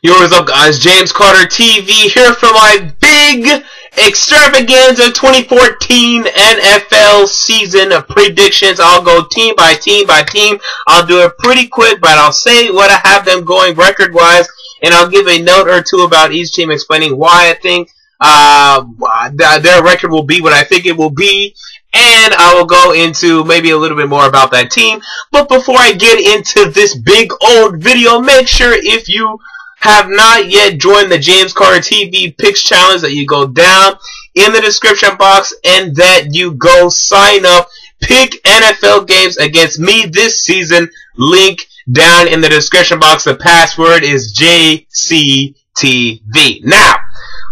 Yo, what's up, guys? James Carter TV here for my big extravaganza 2014 NFL season of predictions. I'll go team by team by team. I'll do it pretty quick, but I'll say what I have them going record-wise, and I'll give a note or two about each team explaining why I think their record will be what I think it will be. And I will go into maybe a little bit more about that team. But before I get into this big old video, make sure if you have not yet joined the James Carter TV Picks Challenge that you go down in the description box and that you go sign up. Pick NFL games against me this season. Link down in the description box. The password is jctv. Now,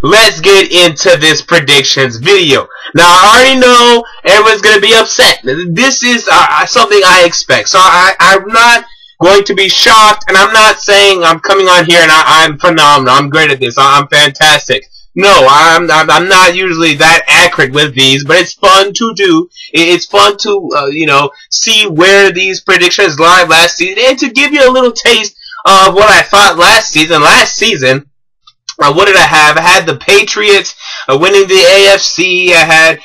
let's get into this predictions video. Now, I already know everyone's going to be upset. This is something I expect. So I'm not going to be shocked, and I'm not saying I'm coming on here and I'm phenomenal. I'm great at this. I'm fantastic. No, I'm not usually that accurate with these, but it's fun to do. It's fun to, see where these predictions lie last season and to give you a little taste of what I thought last season. What did I have? I had the Patriots winning the AFC. I had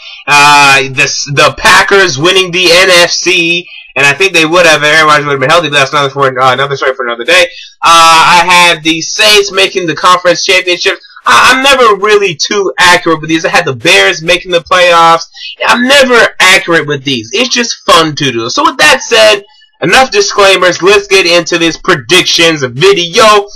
the Packers winning the NFC, and I think they would have. Aaron Rodgers would have been healthy, but that's another story for another day. I had the Saints making the conference championship. I'm never really too accurate with these. I had the Bears making the playoffs. I'm never accurate with these. It's just fun to do. So with that said, enough disclaimers. Let's get into this predictions video.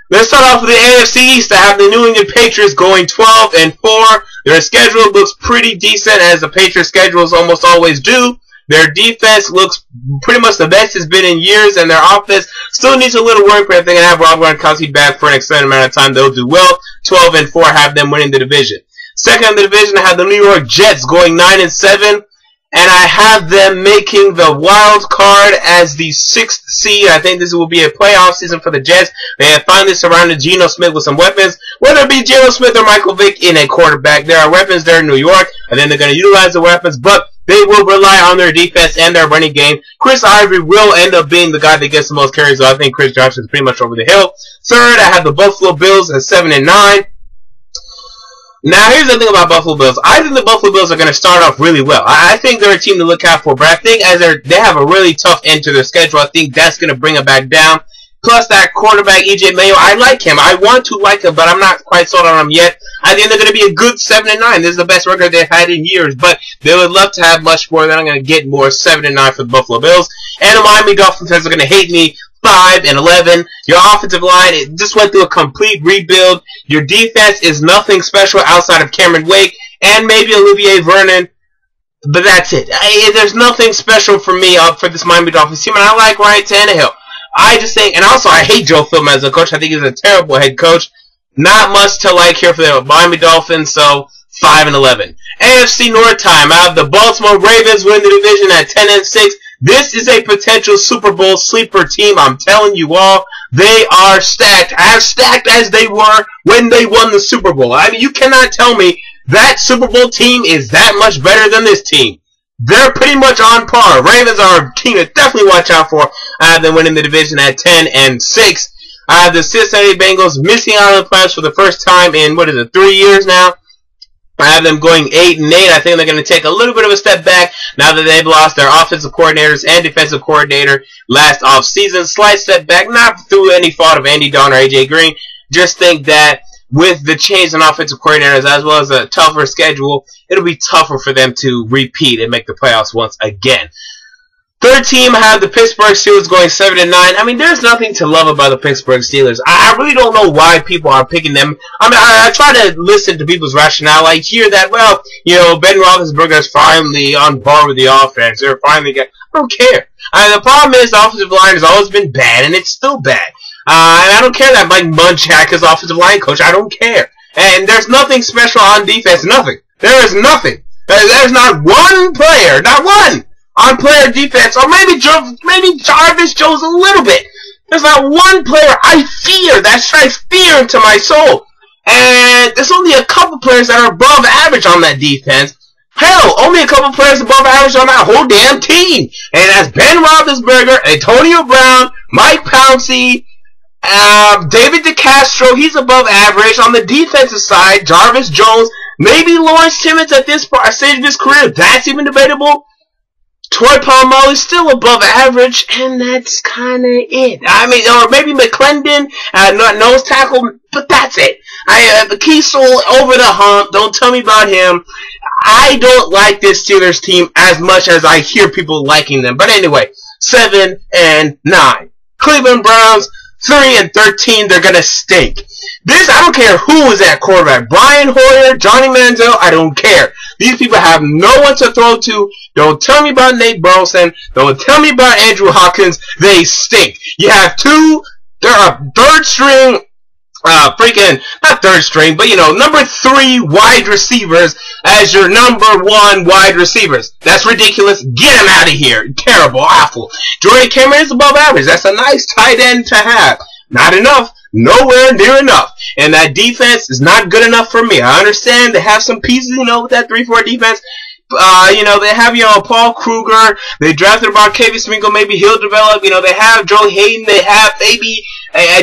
Let's start off with the AFC East. I have the New England Patriots going 12-4. Their schedule looks pretty decent, as the Patriots' schedules almost always do. Their defense looks pretty much the best it's been in years, and their offense still needs a little work. But if they can have Rob Gronkowski back for an extended amount of time, they'll do well. 12-4, have them winning the division. Second in the division, I have the New York Jets going 9-7. And I have them making the wild card as the 6th seed. I think this will be a playoff season for the Jets. They have finally surrounded Geno Smith with some weapons. Whether it be Geno Smith or Michael Vick in a quarterback, there are weapons there in New York, and then they're going to utilize the weapons, but they will rely on their defense and their running game. Chris Ivory will end up being the guy that gets the most carries, so I think Chris Johnson is pretty much over the hill. Third, I have the Buffalo Bills at 7-9. Now, here's the thing about Buffalo Bills. I think the Buffalo Bills are going to start off really well. I think they're a team to look out for, but I think as they have a really tough end to their schedule, I think that's going to bring them back down. Plus, that quarterback, E.J. Mayo, I like him. I want to like him, but I'm not quite sold on him yet. I think they're going to be a good 7-9. This is the best record they've had in years, but they would love to have much more. They're not going to get more. 7-9 for the Buffalo Bills. And the Miami Dolphins fans are going to hate me. 5-11. Your offensive line, it just went through a complete rebuild. Your defense is nothing special outside of Cameron Wake and maybe Olivier Vernon, but that's it. There's nothing special for me for this Miami Dolphins team, and I like Ryan Tannehill. I just think, and also I hate Joe Philbin as a coach. I think he's a terrible head coach. Not much to like here for the Miami Dolphins, so 5-11. AFC North time. I have the Baltimore Ravens win the division at 10-6. This is a potential Super Bowl sleeper team. I'm telling you all, they are stacked as they were when they won the Super Bowl. I mean, you cannot tell me that Super Bowl team is that much better than this team. They're pretty much on par. Ravens are a team to definitely watch out for. I have them winning the division at 10-6. I have the Cincinnati Bengals missing out on the playoffs for the first time in, 3 years now. I have them going 8-8. I think they're going to take a little bit of a step back now that they've lost their offensive coordinators and defensive coordinator last offseason. Slight step back, not through any fault of Andy Dalton or A.J. Green. Just think that with the change in offensive coordinators as well as a tougher schedule, it'll be tougher for them to repeat and make the playoffs once again. Third team, I have the Pittsburgh Steelers going 7-9. I mean, there's nothing to love about the Pittsburgh Steelers. I really don't know why people are picking them. I mean, I try to listen to people's rationale. I hear that, well, Ben Roethlisberger is finally on par with the offense. They're finally I don't care. The problem is the offensive line has always been bad, and it's still bad. And I don't care that Mike Munchak is offensive line coach. I don't care. And there's nothing special on defense. Nothing. There is nothing. There's not one player, not one, on player defense, or maybe Jarvis Jones a little bit. There's not one player I fear. That strikes fear into my soul. And there's only a couple players that are above average on that defense. Hell, only a couple players above average on that whole damn team. And that's Ben Roethlisberger, Antonio Brown, Mike Pouncey, David DeCastro, he's above average. On the defensive side, Jarvis Jones, maybe Lawrence Timmons at this stage of his career, that's even debatable. Troy Polamalu still above average, and that's kind of it. I mean, or maybe McClendon, nose tackle, but that's it. Kiesel over the hump. Don't tell me about him. I don't like this Steelers team as much as I hear people liking them. But anyway, 7 and 9. Cleveland Browns, 3 and 13. They're gonna stink. This, I don't care who is at quarterback. Brian Hoyer, Johnny Manziel, I don't care. These people have no one to throw to. Don't tell me about Nate Burleson. Don't tell me about Andrew Hawkins. They stink. You have third string, not third string, but number 3 wide receivers as your number 1 wide receivers. That's ridiculous. Get them out of here. Terrible, awful. Jordan Cameron is above average. That's a nice tight end to have. Not enough. Nowhere near enough. And that defense is not good enough for me. I understand they have some pieces, with that 3-4 defense. They have, Paul Kruger. They drafted Marcavius Mingo. Maybe he'll develop. They have Joe Hayden. They have maybe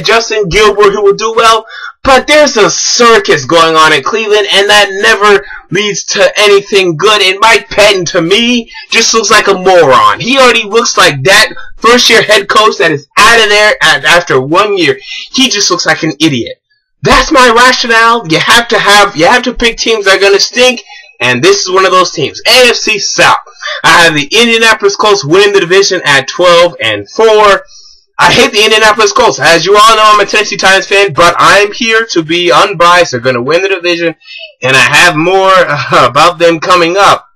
Justin Gilbert who will do well. But there's a circus going on in Cleveland, and that never leads to anything good. And Mike Patton, to me, just looks like a moron. He already looks like that first-year head coach that is out of there after 1 year. He just looks like an idiot. That's my rationale. You have to pick teams that are going to stink, and this is one of those teams. AFC South. I have the Indianapolis Colts winning the division at 12 and 4. I hate the Indianapolis Colts. As you all know, I'm a Tennessee Titans fan, but I'm here to be unbiased. They're going to win the division, and I have more about them coming up.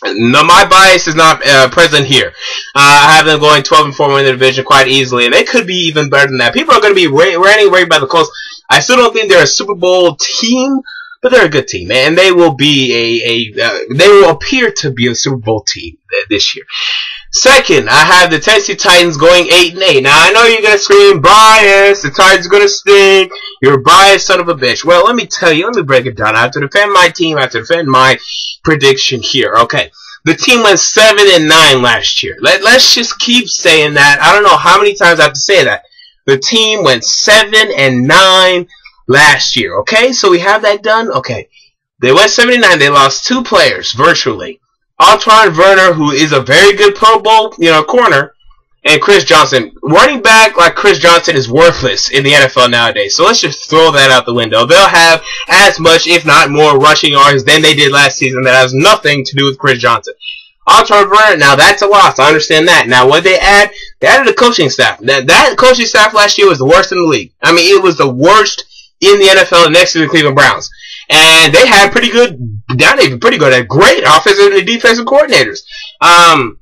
No, my bias is not present here. I have them going 12 and 4 winning the division quite easily, and they could be even better than that. People are going to be worried by the Colts. I still don't think they're a Super Bowl team, but they're a good team, and they will be they will appear to be a Super Bowl team this year. Second, I have the Tennessee Titans going 8 and 8. Now, I know you're going to scream, bias, the Titans are going to stink, you're a biased son of a bitch. Well, let me tell you, let me break it down. I have to defend my team, I have to defend my prediction here. Okay, the team went 7 and 9 last year. Let's just keep saying that. I don't know how many times I have to say that. The team went 7 and 9 last year. Okay, so we have that done. Okay, they went 7 and 9. They lost 2 players, virtually. Antoine Werner, who is a very good Pro Bowl, corner, and Chris Johnson. Running back like Chris Johnson is worthless in the NFL nowadays. So let's just throw that out the window. They'll have as much, if not more, rushing yards than they did last season. That has nothing to do with Chris Johnson. Antoine Werner, now that's a loss. I understand that. Now what they add? They added a coaching staff. That coaching staff last year was the worst in the league. I mean, it was the worst in the NFL next to the Cleveland Browns. And they had pretty good, not even pretty good, great offensive and defensive coordinators. And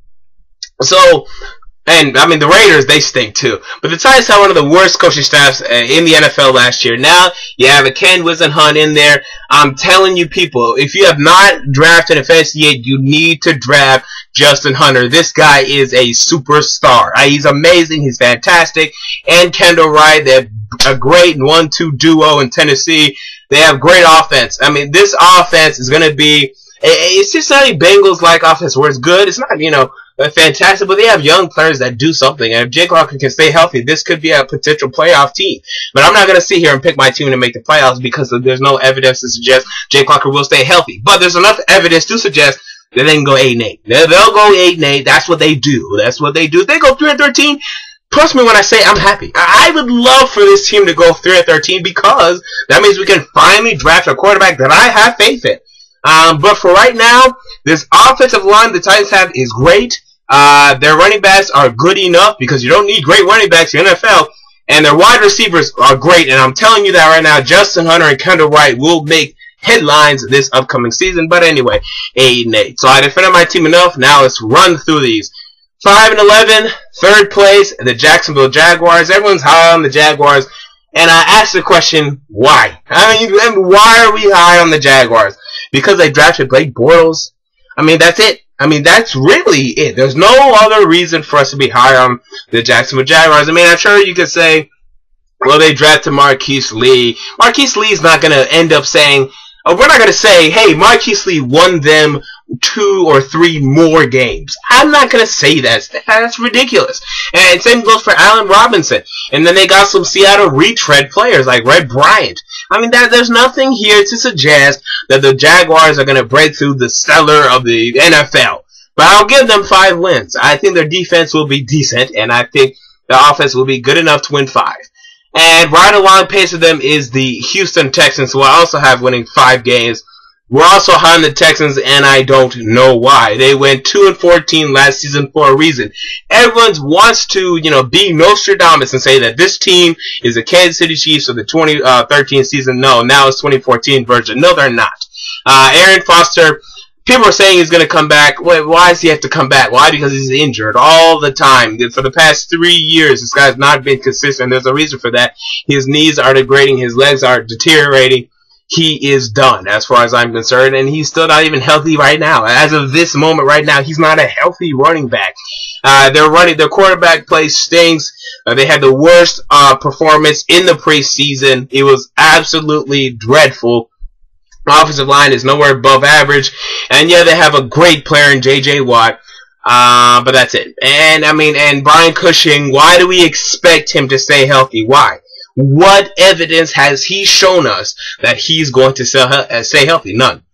I mean, the Raiders, they stink too. But the Titans had one of the worst coaching staffs in the NFL last year. Now, you have a Ken Wisenhunt in there. I'm telling you people, if you have not drafted a fantasy yet, you need to draft Justin Hunter. This guy is a superstar. He's amazing. He's fantastic. And Kendall Wright, they're a great 1-2 duo in Tennessee. They have great offense. I mean, this offense is going to be a Cincinnati Bengals-like offense where it's good. It's not, fantastic, but they have young players that do something. And if Jake Locker can stay healthy, this could be a potential playoff team. But I'm not going to sit here and pick my team to make the playoffs because there's no evidence to suggest Jake Locker will stay healthy. But there's enough evidence to suggest that they can go 8 and 8. They'll go 8 and 8. That's what they do. That's what they do. If they go 3 and 13. Trust me when I say I'm happy. I would love for this team to go 3 and 13 because that means we can finally draft a quarterback that I have faith in. But for right now, this offensive line the Titans have is great. Their running backs are good enough because you don't need great running backs in the NFL. And their wide receivers are great. And I'm telling you that right now, Justin Hunter and Kendall Wright will make headlines this upcoming season. But anyway, 8 and 8. So I defended my team enough. Now let's run through these. 5 and 11, third place, the Jacksonville Jaguars. Everyone's high on the Jaguars. And I asked the question, why? I mean, why are we high on the Jaguars? Because they drafted Blake Bortles? I mean, that's it. I mean, that's really it. There's no other reason for us to be high on the Jacksonville Jaguars. I mean, I'm sure you could say, well, they drafted Marquise Lee. Marquise Lee's not going to end up saying, We're not going to say, hey, Marquise Lee won them 2 or 3 more games. I'm not going to say that. That's ridiculous. And same goes for Allen Robinson. And then they got some Seattle retread players like Red Bryant. I mean, there's nothing here to suggest that the Jaguars are going to break through the cellar of the NFL. But I'll give them 5 wins. I think their defense will be decent, and I think the offense will be good enough to win 5. And right along pace with them is the Houston Texans, who I also have winning 5 games. We're also high on the Texans, and I don't know why. They went 2-14 last season for a reason. Everyone wants to, be Nostradamus and say that this team is the Kansas City Chiefs of the 2013 season. No, now it's 2014 version. No, they're not. Aaron Foster, people are saying he's going to come back. Why does he have to come back? Why? Because he's injured all the time. For the past 3 years, this guy's not been consistent. There's a reason for that. His knees are degrading. His legs are deteriorating. He is done, as far as I'm concerned, and he's still not even healthy right now. As of this moment right now, he's not a healthy running back. Their quarterback play stinks. They had the worst performance in the preseason. It was absolutely dreadful. Offensive line is nowhere above average, and yeah, they have a great player in J.J. Watt, but that's it. And Brian Cushing, why do we expect him to stay healthy? Why? What evidence has he shown us that he's going to stay healthy? None.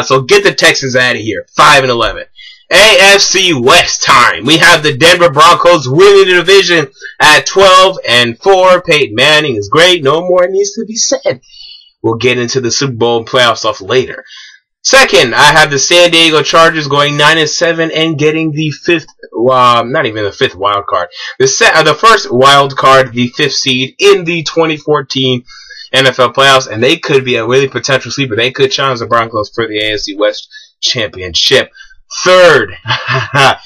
So get the Texans out of here. 5-11. AFC West time. We have the Denver Broncos winning the division at 12-4. Peyton Manning is great. No more needs to be said. We'll get into the Super Bowl and playoff stuff later. Second, I have the San Diego Chargers going 9-7 and getting the 5th, not even the 5th wild card. The first wild card, the 5th seed in the 2014 NFL playoffs, and they could be a really potential sleeper. They could challenge the Broncos for the AFC West championship. Third, I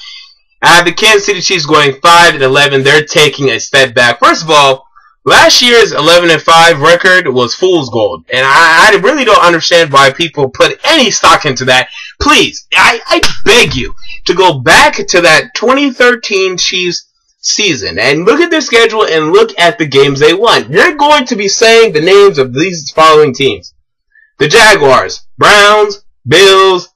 have the Kansas City Chiefs going 5-11. They're taking a step back. First of all, last year's 11-5 record was fool's gold, and I really don't understand why people put any stock into that. Please, I beg you to go back to that 2013 Chiefs season and look at their schedule and look at the games they won. You're going to be saying the names of these following teams: the Jaguars, Browns, Bills,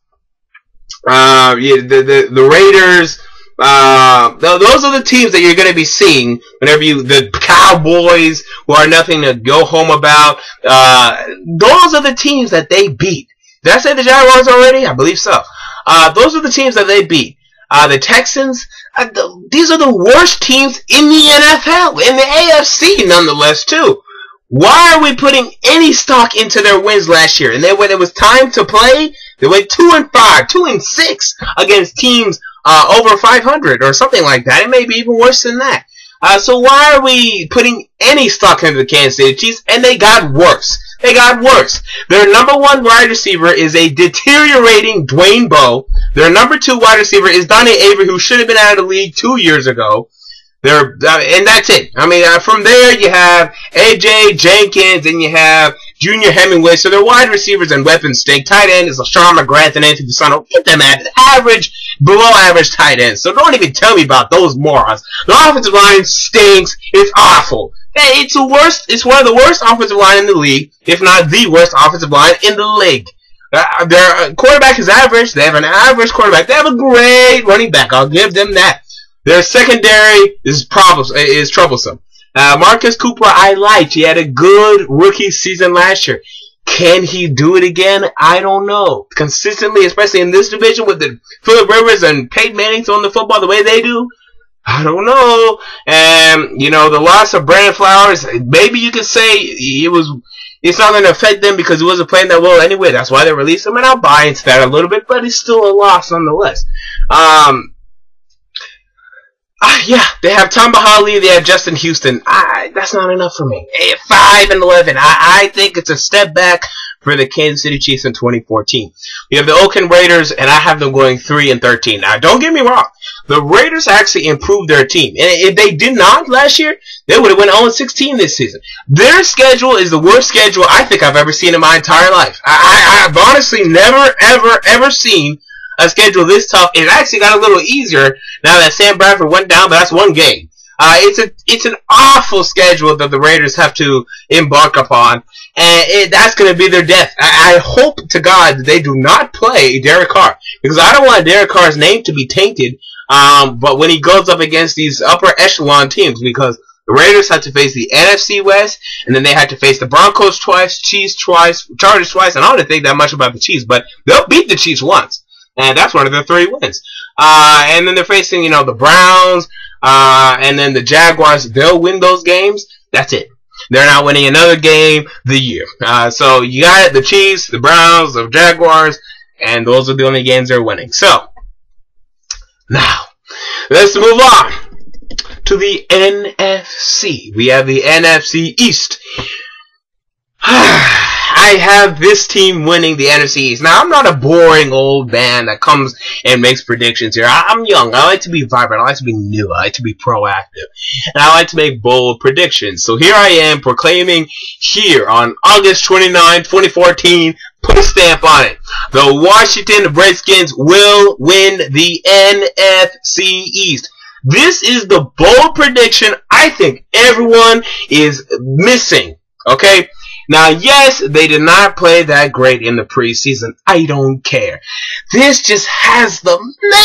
the Raiders. Those are the teams that you're going to be seeing whenever the Cowboys, who are nothing to go home about. Those are the teams that they beat. Did I say the Jaguars already? I believe so. Those are the teams that they beat. The Texans, these are the worst teams in the NFL, in the AFC nonetheless too. Why are we putting any stock into their wins last year? And then when it was time to play, they went 2-5, 2-6 against teams over 500 or something like that. It may be even worse than that. So why are we putting any stock into the Kansas City Chiefs? And they got worse. They got worse. Their number 1 wide receiver is a deteriorating Dwayne Bowe. Their number 2 wide receiver is Donnie Avery, who should have been out of the league 2 years ago. And that's it. From there you have A.J. Jenkins and you have Junior Hemingway. So their wide receivers and weapons stink. Tight end is LaShawn McGrath and Anthony Fasano. Get them at average, below average tight ends. So don't even tell me about those morons. The offensive line stinks. It's awful. Hey, it's the worst. It's one of the worst offensive line in the league, if not the worst offensive line in the league. Their quarterback is average. They have an average quarterback. They have a great running back. I'll give them that. Their secondary is troublesome. Marcus Cooper, I liked. He had a good rookie season last year. Can he do it again? I don't know. Consistently, especially in this division with the Phillip Rivers and Peyton Manning throwing the football the way they do, I don't know. And, the loss of Brandon Flowers, maybe you could say it's not going to affect them because he wasn't playing that well anyway. That's why they released him, and I'll buy into that a little bit, but it's still a loss nonetheless. Yeah, they have Tom Bahali, they have Justin Houston. That's not enough for me. 5-11. I think it's a step back for the Kansas City Chiefs in 2014. We have the Oakland Raiders, and I have them going 3-13. Now, don't get me wrong. The Raiders actually improved their team. And if they did not last year, they would have went 0-16 this season. Their schedule is the worst schedule I think I've ever seen in my entire life. I've honestly never, ever seen a schedule this tough. It actually got a little easier now that Sam Bradford went down, but that's one game. It's an awful schedule that the Raiders have to embark upon, and that's going to be their death. I hope to God that they do not play Derek Carr, because I don't want Derek Carr's name to be tainted. But when he goes up against these upper echelon teams, because the Raiders had to face the NFC West, and then they had to face the Broncos twice, Chiefs twice, Chargers twice, and I don't think that much about the Chiefs, but they'll beat the Chiefs once, and that's one of their 3 wins. And then they're facing, the Browns, and then the Jaguars. They'll win those games. That's it. They're not winning another game the year. So you got it, the Chiefs, the Browns, the Jaguars, and those are the only games they're winning. So, now, let's move on to the NFC. We have the NFC East. I have this team winning the NFC East. Now, I'm not a boring old man that comes and makes predictions here. I'm young. I like to be vibrant. I like to be new. I like to be proactive. And I like to make bold predictions. So here I am proclaiming here on August 29, 2014, put a stamp on it. The Washington Redskins will win the NFC East. This is the bold prediction I think everyone is missing. Okay? Now, yes, they did not play that great in the preseason. I don't care. This just has the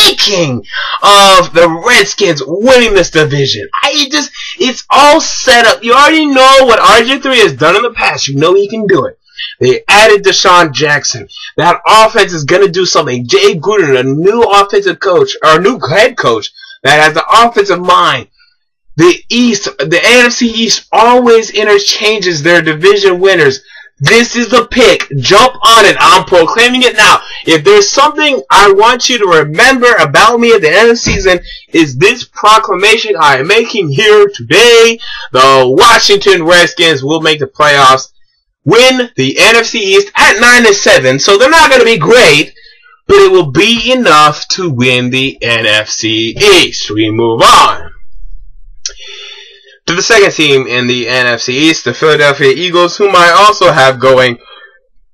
making of the Redskins winning this division. It's all set up. You already know what RG3 has done in the past. You know he can do it. They added Deshaun Jackson. That offense is going to do something. Jay Gruden, a new offensive coach, or a new head coach that has the offensive mind. The AFC East always interchanges their division winners. This is the pick. Jump on it. I'm proclaiming it now. If there's something I want you to remember about me at the end of the season, is this proclamation I am making here today. The Washington Redskins will make the playoffs, win the NFC East at 9-7. So they're not going to be great, but it will be enough to win the NFC East. We move on to the second team in the NFC East, the Philadelphia Eagles, whom I also have going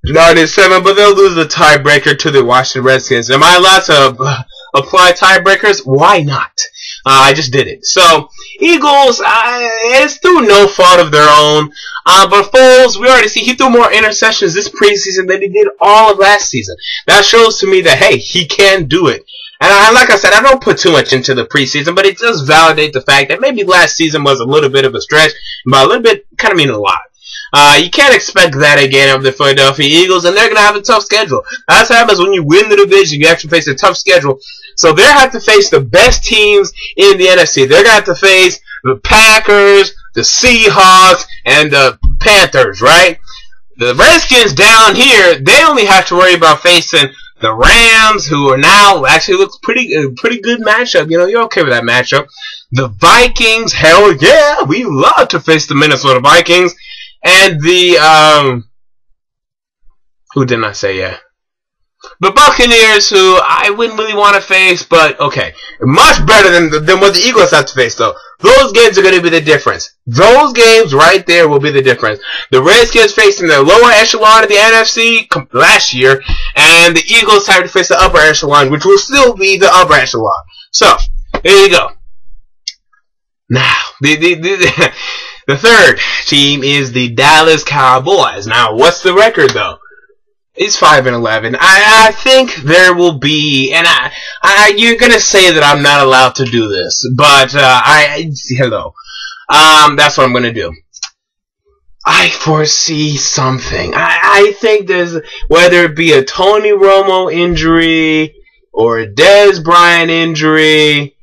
9-7, but they'll lose the tiebreaker to the Washington Redskins. Am I allowed to apply tiebreakers? Why not? I just did it. So, Eagles, it's through no fault of their own. But Foles, we already see he threw more interceptions this preseason than he did all of last season. That shows to me that, hey, he can do it. And like I said, I don't put too much into the preseason, but it does validate the fact that maybe last season was a little bit of a stretch, but a little bit kind of mean a lot. You can't expect that again of the Philadelphia Eagles, and they're going to have a tough schedule. That's what happens when you win the division. You have to face a tough schedule. So they're going to have to face the best teams in the NFC. They're going to have to face the Packers, the Seahawks, and the Panthers, right? The Redskins down here, they only have to worry about facing the Rams, who are now actually looks pretty good matchup. You're okay with that matchup. The Vikings, hell yeah, we love to face the Minnesota Vikings. And the who didn't I say yeah? The Buccaneers, who I wouldn't really want to face, but okay, much better than what the Eagles have to face though. Those games are going to be the difference. Those games right there will be the difference. The Redskins facing the lower echelon of the NFC last year, and the Eagles have to face the upper echelon, which will still be the upper echelon. So, there you go. Now, the third team is the Dallas Cowboys. Now, what's the record though? It's 5-11. I think there will be, and you're gonna say that I'm not allowed to do this, but hello. That's what I'm gonna do. I foresee something. I think there's, whether it be a Tony Romo injury or a Dez Bryant injury,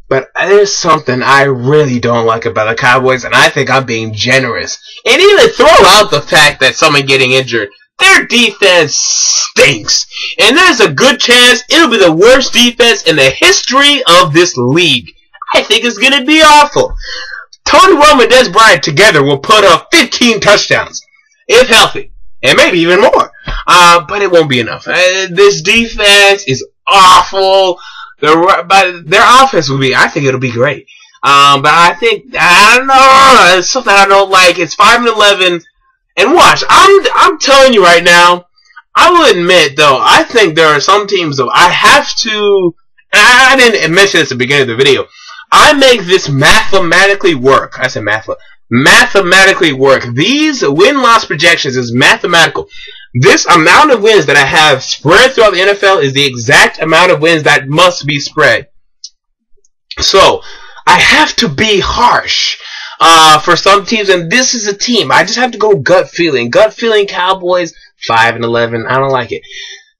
but there's something I really don't like about the Cowboys, and I think I'm being generous. And even throw out the fact that someone getting injured. Their defense stinks. And there's a good chance it'll be the worst defense in the history of this league. I think it's going to be awful. Tony Romo and Dez Bryant together will put up 15 touchdowns, if healthy. And maybe even more. But it won't be enough. This defense is awful. Their offense will be, I think it'll be great. But I don't know. It's something I don't like. It's 5-11. And watch, I'm telling you right now, I will admit, though, I think there are some teams, though, I have to, and I didn't mention this at the beginning of the video, I make this mathematically work. I said mathematically work. These win-loss projections is mathematical. This amount of wins that I have spread throughout the NFL is the exact amount of wins that must be spread. So, I have to be harsh for some teams, and this is a team. I just have to go gut feeling. Gut feeling Cowboys, 5-11. I don't like it.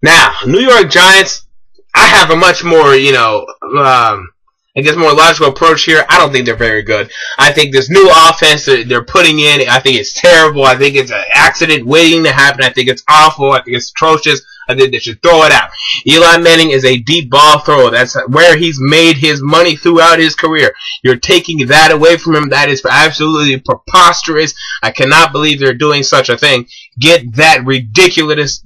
Now, New York Giants, I have a much more, I guess more logical approach here. I don't think they're very good. I think this new offense that they're putting in, I think it's terrible. I think it's an accident waiting to happen. I think it's awful. I think it's atrocious. I think they should throw it out. Eli Manning is a deep ball thrower. That's where he's made his money throughout his career. You're taking that away from him. That is absolutely preposterous. I cannot believe they're doing such a thing. Get that ridiculousness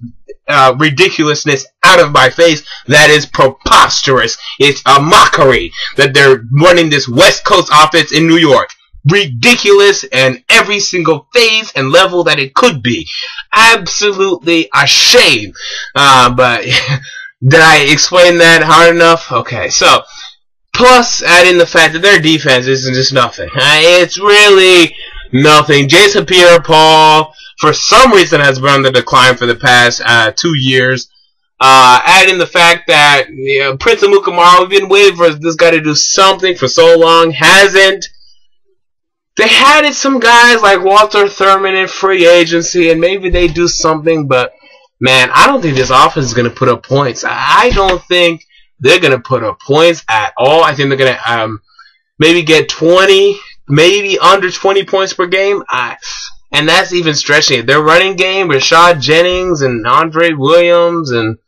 out of my face. That is preposterous. It's a mockery that they're running this West Coast offense in New York. Ridiculous in every single phase and level that it could be. Absolutely a shame. But did I explain that hard enough? Okay, so plus add in the fact that their defense is just nothing. It's really nothing. Jason Pierre-Paul, for some reason, has been on the decline for the past 2 years. Add in the fact that Prince Amukamara, we've been waiting for this guy to do something for so long, hasn't. They had some guys like Walter Thurman in free agency, and maybe they do something, but man, I don't think this offense is going to put up points. I don't think they're going to put up points at all. I think they're going to maybe get 20, maybe under 20 points per game. And that's even stretching it. Their running game, Rashad Jennings and Andre Williams, and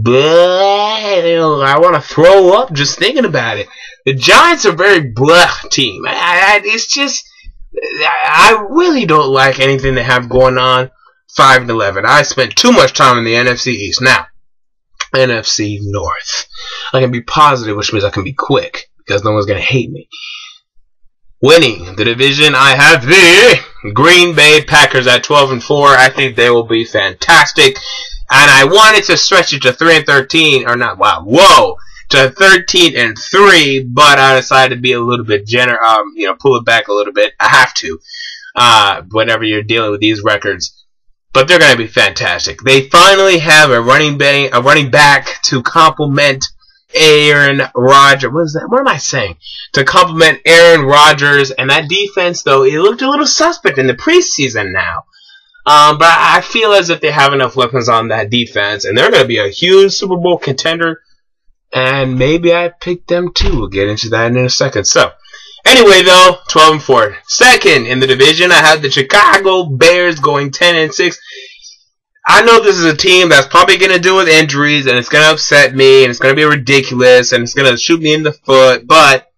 I want to throw up just thinking about it. The Giants are a very blah team. It's just, I really don't like anything they have going on. 5-11. I spent too much time in the NFC East. Now, NFC North. I can be positive, which means I can be quick, because no one's going to hate me. Winning the division, I have the Green Bay Packers at 12-4. I think they will be fantastic. And I wanted to stretch it to 3-13, or not, wow, whoa, to 13-3, but I decided to be a little bit generous, pull it back a little bit. I have to, whenever you're dealing with these records. But they're going to be fantastic. They finally have a running back to complement Aaron Rodgers. What is that? What am I saying? To complement Aaron Rodgers. And that defense, though, it looked a little suspect in the preseason now. But I feel as if they have enough weapons on that defense. And they're going to be a huge Super Bowl contender. And maybe I picked them too. We'll get into that in a second. So, anyway, though, 12-4. Second in the division, I have the Chicago Bears going 10-6. I know this is a team that's probably going to deal with injuries, and it's going to upset me, and it's going to be ridiculous, and it's going to shoot me in the foot. But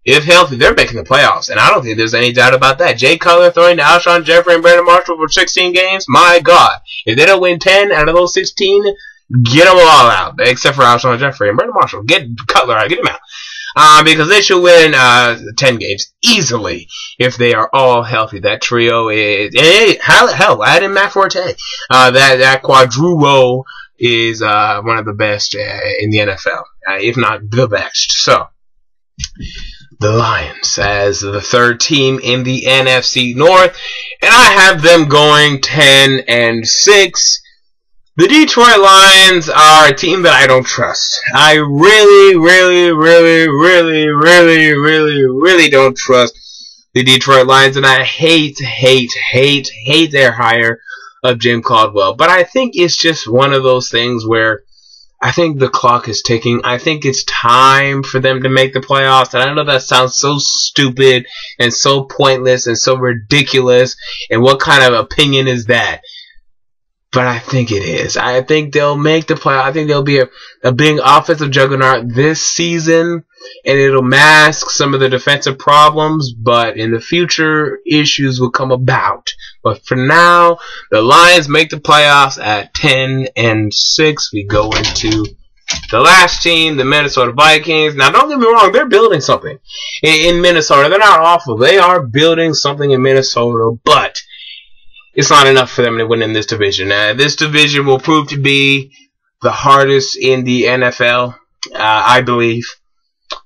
if healthy, they're making the playoffs, and I don't think there's any doubt about that. Jay Cutler throwing to Alshon Jeffrey and Brandon Marshall for 16 games. My God, if they don't win 10 out of those 16, get them all out, except for Alshon Jeffrey and Brandon Marshall. Get Cutler out, get him out. Because they should win 10 games easily if they are all healthy. That trio is, hell, add in Matt Forte. That quadruo is one of the best in the NFL, if not the best. So, the Lions as the third team in the NFC North, and I have them going 10-6. The Detroit Lions are a team that I don't trust. I really don't trust the Detroit Lions, and I hate their hire of Jim Caldwell. But I think it's just one of those things where I think the clock is ticking. I think it's time for them to make the playoffs. And I know that sounds so stupid and so pointless and so ridiculous. And what kind of opinion is that? But I think it is. I think they'll make the playoffs. I think they'll be a big offensive juggernaut this season, and it'll mask some of the defensive problems, but in the future, issues will come about. But for now, the Lions make the playoffs at 10-6. We go into the last team, the Minnesota Vikings. Now, don't get me wrong, they're building something in Minnesota. They're not awful. They are building something in Minnesota, but it's not enough for them to win in this division. This division will prove to be the hardest in the NFL, I believe.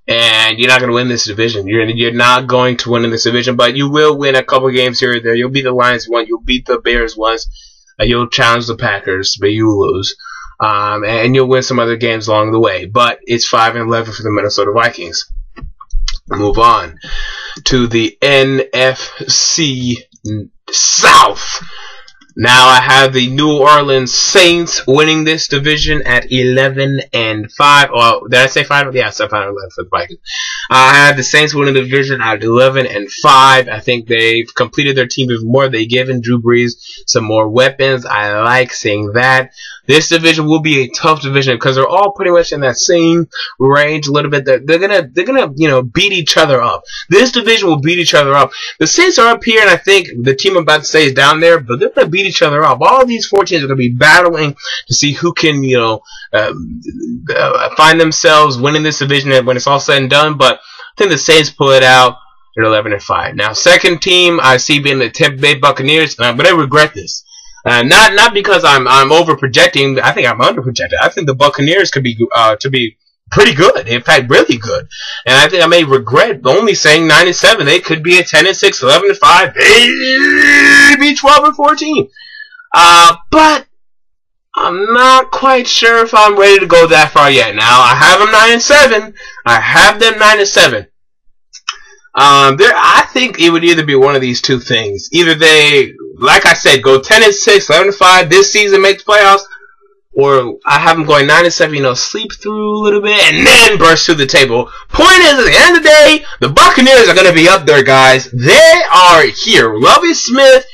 And you're not going to win this division. You're not going to win in this division, but you will win a couple games here or there. You'll beat the Lions once. You'll beat the Bears once. You'll challenge the Packers, but you lose. And you'll win some other games along the way. But it's 5-11 for the Minnesota Vikings. Move on to the NFC South. Now I have the New Orleans Saints winning this division at 11-5. Oh, did I say 5? Yeah, I said 5-11 for the Vikings. I have the Saints winning the division at 11-5. I think they've completed their team even more. They've given Drew Brees some more weapons. I like seeing that. This division will be a tough division because they're all pretty much in that same range a little bit. They're gonna beat each other up. This division will beat each other up. The Saints are up here, and I think the team I'm about to say is down there, but they're gonna beat each other up. All these 4 teams are gonna be battling to see who can, find themselves winning this division when it's all said and done. But I think the Saints pull it out at 11-5. Now, second team I see being the Tampa Bay Buccaneers, and I'm gonna regret this. Not because I'm over projecting. I think I'm under projected. I think the Buccaneers could be to be pretty good. In fact, really good. And I think I may regret only saying 9-7. They could be a 10-6, 11-5, maybe 12-14. But I'm not quite sure if I'm ready to go that far yet. Now I have them 9-7. I have them 9-7. I think it would either be one of these two things. Either they, like I said, go 10-6, 11-5 this season, make the playoffs, or I have them going 9-7, sleep through a little bit, and then burst through the table. Point is, at the end of the day, the Buccaneers are going to be up there, guys. They are here. Lovie Smith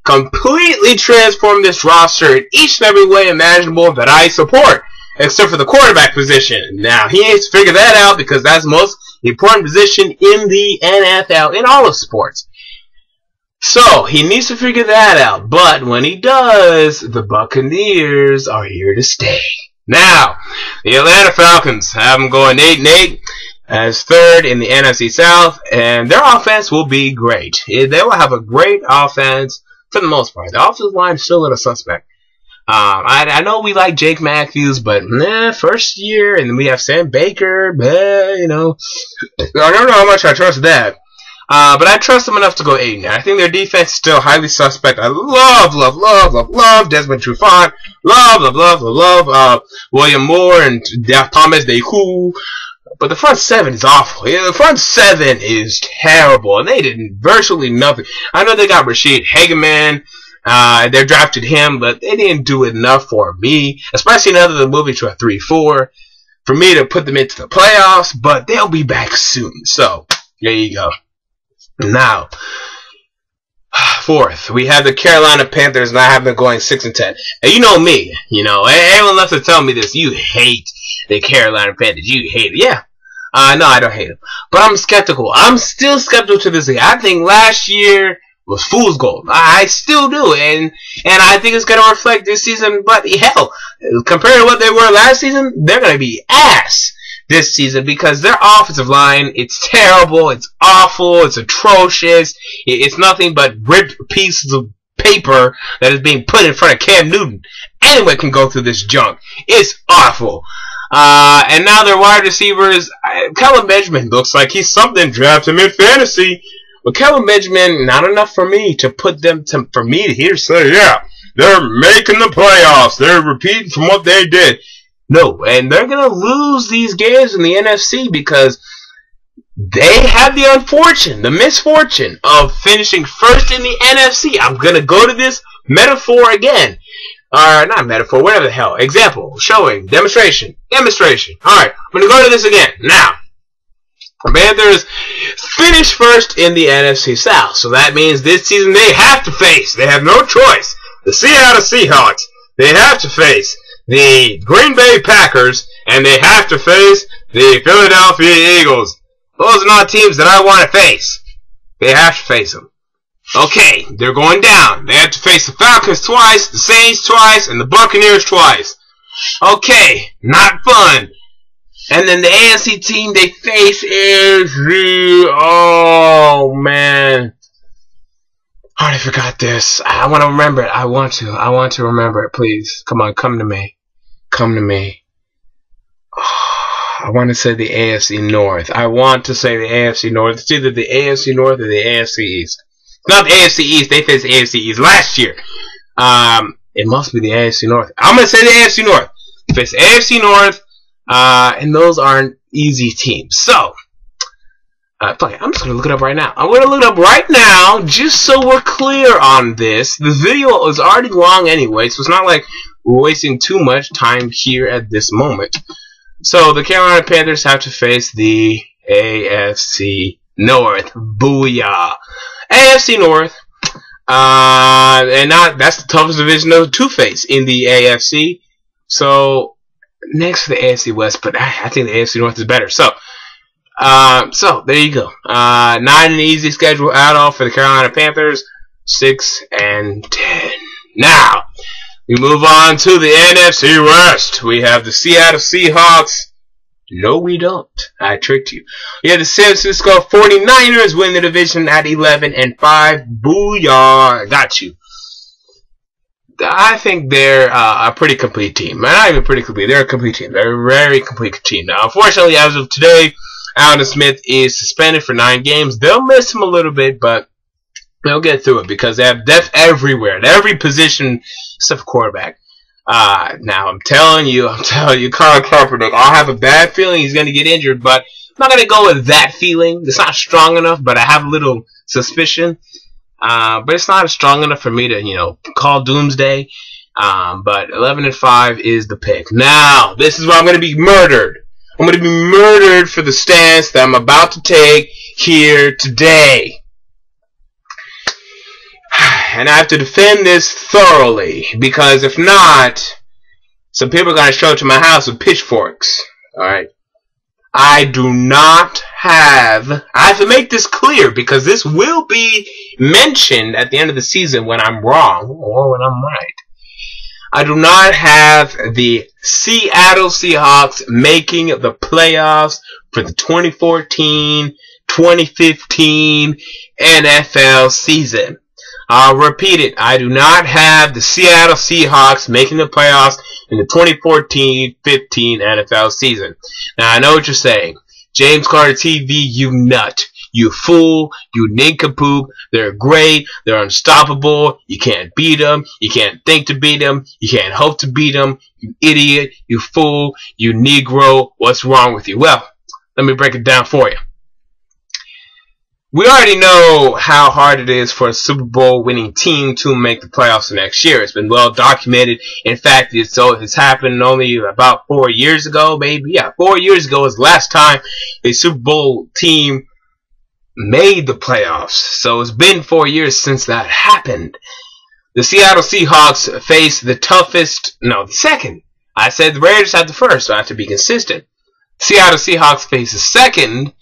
completely transformed this roster in each and every way imaginable that I support, except for the quarterback position. Now, he needs to figure that out because that's the most important position in the NFL, in all of sports. So, he needs to figure that out. But when he does, the Buccaneers are here to stay. Now, the Atlanta Falcons have them going 8-8 as third in the NFC South, and their offense will be great. They will have a great offense for the most part. The offensive line is still a little suspect. I know we like Jake Matthews, but first year, and then we have Sam Baker. I don't know how much I trust that. But I trust them enough to go 8-9. I think their defense is still highly suspect. I love Desmond Trufant. Love William Moore and Thomas DeCool. But the front seven is awful. The front seven is terrible, and they did virtually nothing. I know they got Rashid Hageman. They drafted him, but they didn't do enough for me, especially now that they're moving to a 3-4, for me to put them into the playoffs, but they'll be back soon. So, there you go. Now, fourth, we have the Carolina Panthers, and I have them going 6-10. And you know me, everyone loves to tell me this. You hate the Carolina Panthers. You hate it. Yeah. No, I don't hate them. But I'm skeptical. I'm still skeptical to this day. I think last year was fool's gold. I still do. And I think it's going to reflect this season. But hell, compared to what they were last season, they're going to be ass this season because their offensive line, it's terrible, it's awful, it's atrocious, it's nothing but ripped pieces of paper that is being put in front of Cam Newton. Anyone can go through this junk. It's awful. And now their wide receivers, Kelvin Benjamin looks like he's something. Draft him in fantasy. But Kelvin Benjamin, not enough for me to put them for me to hear say, yeah, they're making the playoffs. They're repeating from what they did. No, and they're going to lose these games in the NFC because they have the misfortune of finishing first in the NFC. I'm going to go to this metaphor again. Not metaphor, whatever the hell. Example, showing, demonstration. Alright, I'm going to go to this again. Now, the Panthers finish first in the NFC South. So that means this season they have no choice. The Seattle Seahawks, they have to face the Green Bay Packers, and they have to face the Philadelphia Eagles. Those are not teams that I want to face. They have to face them. Okay, they're going down. They have to face the Falcons twice, the Saints twice, and the Buccaneers twice. Okay, not fun. And then the AFC team they face is oh man. I already forgot this. I want to remember it. I want to remember it, please. Come on, come to me. I want to say the AFC North. I want to say the AFC North. It's either the AFC North or the AFC East. Not the AFC East. They faced the AFC East last year. It must be the AFC North. I'm going to say the AFC North. They face the AFC North, and those aren't easy teams. So, fuck it, I'm just going to look it up right now. I'm going to look it up right now, just so we're clear on this. The video is already long anyway, so it's not like we're wasting too much time here at this moment. So, the Carolina Panthers have to face the AFC North. Booyah. AFC North. That's the toughest division to face in the AFC. So, next to the AFC West, but I think the AFC North is better. So there you go. Not an easy schedule at all for the Carolina Panthers. 6-10. Now, we move on to the NFC West. We have the Seattle Seahawks. No, we don't. I tricked you. We have the San Francisco 49ers win the division at 11-5. Booyah. Got you. I think they're a pretty complete team. Not even pretty complete. They're a complete team. They're a very complete team. Now, unfortunately, as of today, Alden Smith is suspended for 9 games. They'll miss him a little bit, but they'll get through it because they have depth everywhere, at every position except for quarterback. Now, I'm telling you, Colin Kaepernick, I have a bad feeling he's going to get injured, but I'm not going to go with that feeling. It's not strong enough, but I have a little suspicion. But it's not strong enough for me to, call doomsday. But 11-5 is the pick. Now, this is where I'm going to be murdered. I'm going to be murdered for the stance that I'm about to take here today. And I have to defend this thoroughly, because if not, some people are going to show up to my house with pitchforks. Alright? I have to make this clear, because this will be mentioned at the end of the season when I'm wrong, or when I'm right. I do not have the Seattle Seahawks making the playoffs for the 2014-2015 NFL season. I'll repeat it. I do not have the Seattle Seahawks making the playoffs in the 2014-15 NFL season. Now, I know what you're saying. James Carter TV, you nut. You fool. You nincompoop. They're great. They're unstoppable. You can't beat them. You can't think to beat them. You can't hope to beat them. You idiot. You fool. You Negro. What's wrong with you? Well, let me break it down for you. We already know how hard it is for a Super Bowl winning team to make the playoffs next year. It's been well documented. In fact, it's happened only about 4 years ago, maybe. Yeah, 4 years ago was the last time a Super Bowl team made the playoffs. So it's been 4 years since that happened. The Seattle Seahawks face the second. I said the Raiders had the first, so I have to be consistent. Seattle Seahawks face the second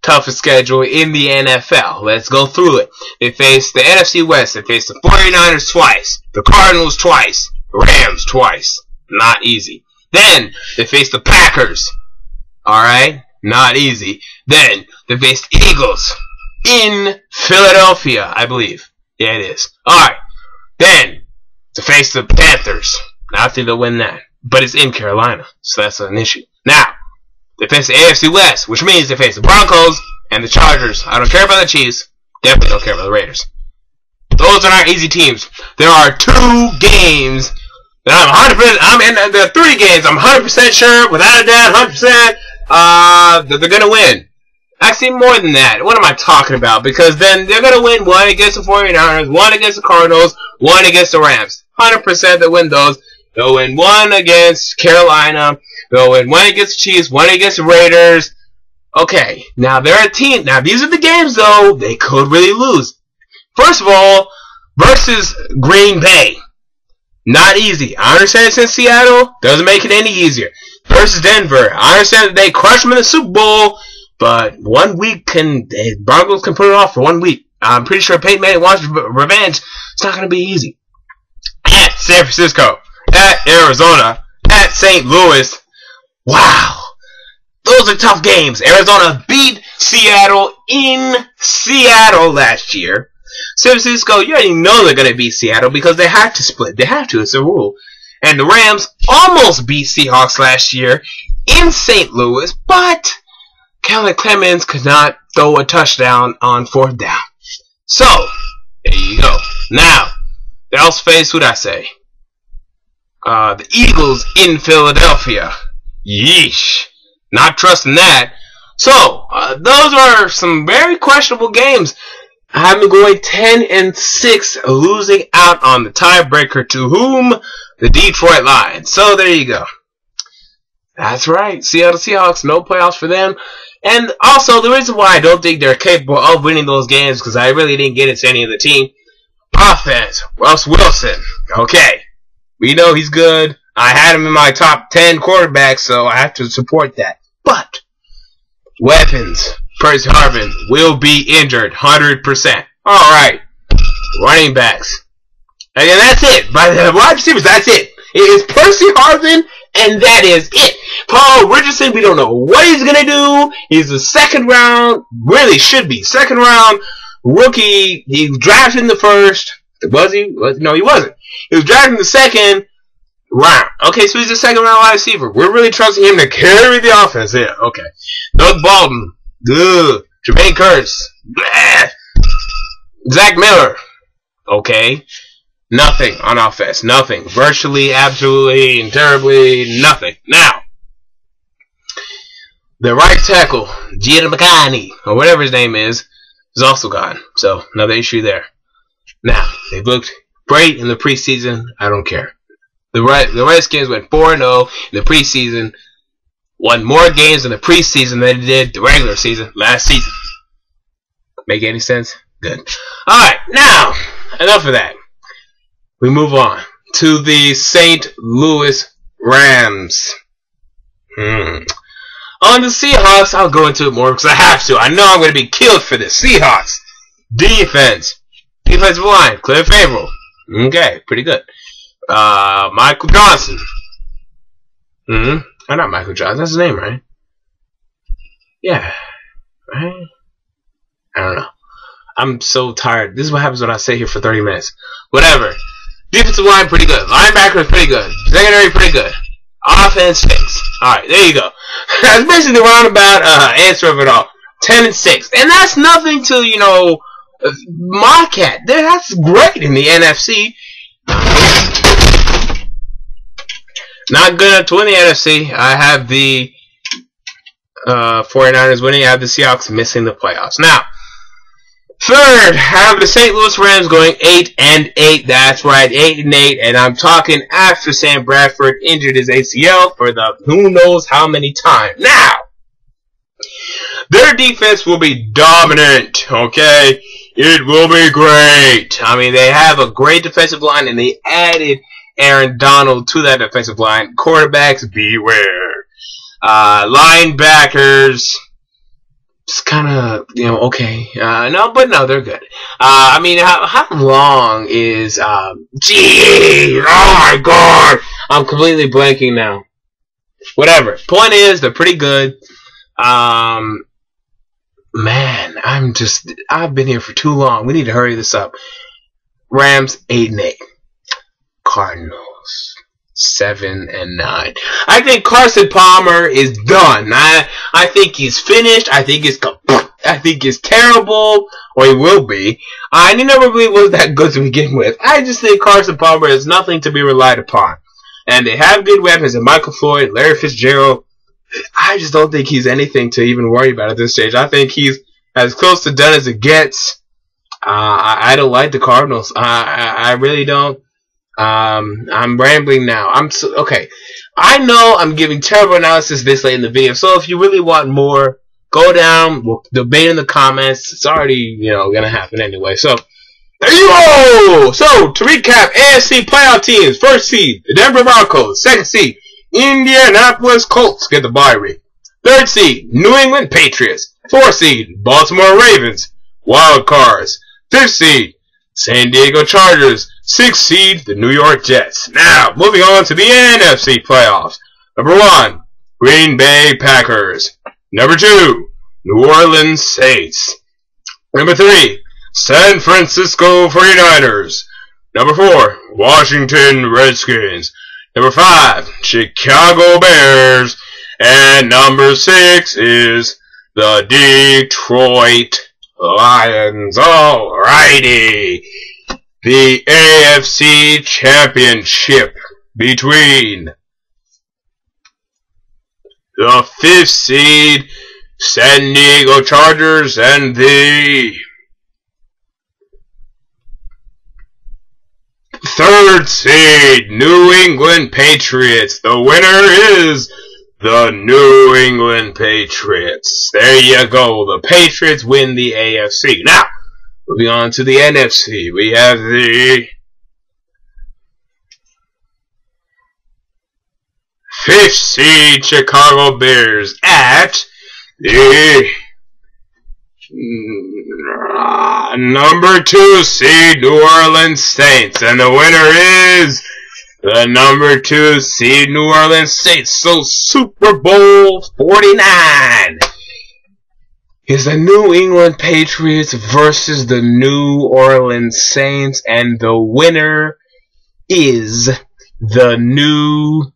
toughest schedule in the NFL. Let's go through it. They face the NFC West. They face the 49ers twice. The Cardinals twice. Rams twice. Not easy. Then they face the Packers. Alright? Not easy. Then they face the Eagles in Philadelphia, I believe. Yeah, it is. Alright. Then to face the Panthers. I think they'll win that. But it's in Carolina, so that's an issue. Now, they face the AFC West, which means they face the Broncos and the Chargers. I don't care about the Chiefs. Definitely don't care about the Raiders. Those are not easy teams. There are 2 games that there are 3 games I'm 100% sure, without a doubt, 100%, that they're going to win. Actually, more than that. What am I talking about? Because then they're going to win 1 against the 49ers, 1 against the Cardinals, 1 against the Rams. 100% they win those. They'll win 1 against Carolina. They'll win 1 against the Chiefs, 1 against the Raiders. Okay, now they're a team. Now these are the games, though, they could really lose. First of all, versus Green Bay. Not easy. I understand it's in Seattle. Doesn't make it any easier. Versus Denver. I understand that they crushed them in the Super Bowl, but 1 week Broncos can put it off for 1 week. I'm pretty sure Peyton Manning wants revenge. It's not going to be easy. At San Francisco. At Arizona. At St. Louis. Wow. Those are tough games. Arizona beat Seattle in Seattle last year. San Francisco, you already know they're going to beat Seattle because they have to split. They have to. It's a rule. And the Rams almost beat Seahawks last year in St. Louis, but Kelly Clemens could not throw a touchdown on 4th down. So, there you go. Now, they also face, who'd I say? The Eagles in Philadelphia. Yeesh. Not trusting that. So, those are some very questionable games. I'm going 10-6, losing out on the tiebreaker to whom? The Detroit Lions. So, there you go. That's right. Seattle Seahawks, no playoffs for them. And also, the reason why I don't think they're capable of winning those games, because I really didn't get into any of the team. Offense, Russ Wilson. Okay. We know he's good. I had him in my top 10 quarterbacks, so I have to support that. But, weapons, Percy Harvin will be injured 100%. Alright. Running backs. And that's it. By the wide receivers, that's it. It is Percy Harvin, and that is it. Paul Richardson, we don't know what he's going to do. He's a second round, really should be second round rookie. He was drafted in the first. Was he? No, he wasn't. He was drafted in the second round. Okay, so he's a second round wide receiver. We're really trusting him to carry the offense. Yeah, okay. Doug Baldwin. Good. Jermaine Curse. Blah. Zach Miller. Okay. Nothing on offense. Nothing. Virtually, absolutely, and terribly nothing. Now, the right tackle, Gianna McCarney, or whatever his name is also gone. So, another issue there. Now, they looked great in the preseason. I don't care. The Redskins went 4-0 in the preseason. Won more games in the preseason than they did the regular season last season. Make any sense? Good. Alright, now, enough of that. We move on to the St. Louis Rams. On the Seahawks, I'll go into it more because I have to. I know I'm going to be killed for this. Seahawks. Defense. Defensive line. Cliff Averill. Okay, pretty good. Michael Johnson. Not Michael Johnson. That's his name, right? Yeah. Right? I don't know. I'm so tired. This is what happens when I stay here for 30 minutes. Whatever. Defensive line, pretty good. Linebacker, pretty good. Secondary, pretty good. Offense, stinks. Alright, there you go. That's basically the roundabout answer of it all. 10-6. And that's nothing to, you know, mock at. That's great in the NFC. Not good enough to win the NFC. I have the 49ers winning. I have the Seahawks missing the playoffs. Now, third, I have the St. Louis Rams going 8-8. That's right, 8-8. And I'm talking after Sam Bradford injured his ACL for the who knows how many times. Now, their defense will be dominant, okay? It will be great. I mean, they have a great defensive line, and they added Aaron Donald to that defensive line. Quarterbacks, beware. Linebackers, just kind of, you know, okay. No, they're good. I mean, how long is, gee, oh my god, I'm completely blanking now. Whatever. Point is, they're pretty good. Man, I've been here for too long. We need to hurry this up. Rams, 8-8. Cardinals, 7-9. I think Carson Palmer is done. I think he's finished. I think he's terrible, or he will be. I never really was that good to begin with. I just think Carson Palmer is nothing to be relied upon. And they have good weapons in Michael Floyd, Larry Fitzgerald. I just don't think he's anything to even worry about at this stage. I think he's as close to done as it gets. I don't like the Cardinals. I really don't. I'm rambling now. Okay. I know I'm giving terrible analysis this late in the video, so if you really want more, go down, we'll debate in the comments. It's already, you know, gonna happen anyway. So, there you go! So, to recap, AFC playoff teams. First seed, the Denver Broncos. Second seed, Indianapolis Colts get the bye week. Third seed, New England Patriots. Fourth seed, Baltimore Ravens. Wild cards. Fifth seed, San Diego Chargers. Sixth seed, the New York Jets. Now, moving on to the NFC playoffs. Number 1, Green Bay Packers. Number 2, New Orleans Saints. Number 3, San Francisco 49ers. Number 4, Washington Redskins. Number 5, Chicago Bears. And number 6 is the Detroit Lions. Alrighty. The AFC Championship between the 5th seed San Diego Chargers and the 3rd seed New England Patriots. The winner is the New England Patriots. There you go. The Patriots win the AFC. Now, moving on to the NFC. We have the 5th seed Chicago Bears at the number 2 seed New Orleans Saints. And the winner is the number 2 seed New Orleans Saints. So Super Bowl 49 is the New England Patriots versus the New Orleans Saints. And the winner is the New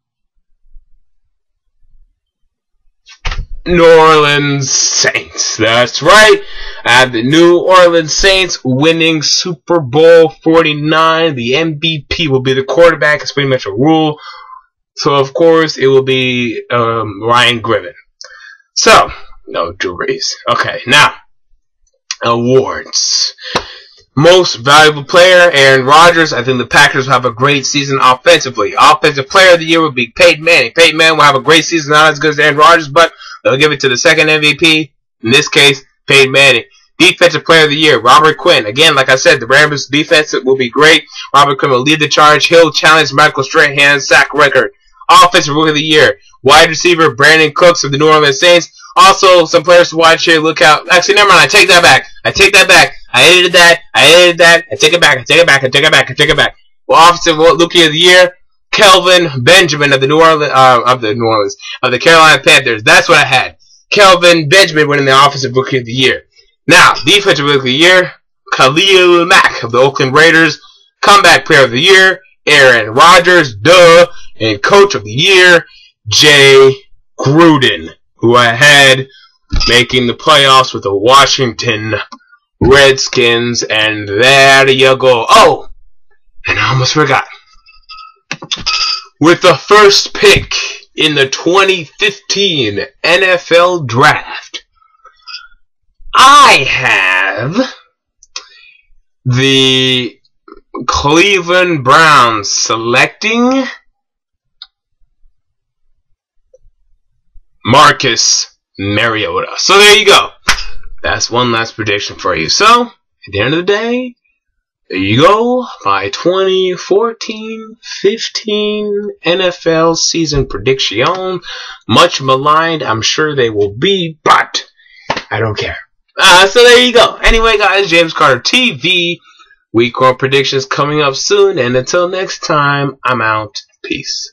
Orleans Saints. That's right. The New Orleans Saints winning Super Bowl 49. The MVP will be the quarterback. It's pretty much a rule. So, of course, it will be Ryan Griffin. So, no, Drew Brees. Okay, now, awards. Most valuable player, Aaron Rodgers. I think the Packers will have a great season offensively. Offensive player of the year will be Peyton Manning. Peyton Manning will have a great season, not as good as Aaron Rodgers, but they'll give it to the second MVP. In this case, Peyton Manning. Defensive player of the year, Robert Quinn. Again, like I said, the Rams' defense will be great. Robert Quinn will lead the charge. He'll challenge Michael Strahan's sack record. Offensive rookie of the year, wide receiver Brandon Cooks of the New Orleans Saints. Also, some players to watch here. Look out. Actually, never mind. I take that back. I edited that. I take it back. Well, offensive rookie of the year, Kelvin Benjamin of the of the Carolina Panthers. That's what I had. Kelvin Benjamin winning the offensive rookie of the year. Now, defensive rookie of the year, Khalil Mack of the Oakland Raiders. Comeback player of the year, Aaron Rodgers, and coach of the year, Jay Gruden, who I had making the playoffs with the Washington Redskins. And there you go. Oh, and I almost forgot. With the first pick in the 2015 NFL Draft, I have the Cleveland Browns selecting Marcus Mariota. So there you go. That's one last prediction for you. So, at the end of the day, there you go. My 2014-15 NFL season prediction. Much maligned, I'm sure they will be, but I don't care. So there you go. Anyway, guys, James Carter TV. Week 1 predictions coming up soon. And until next time, I'm out. Peace.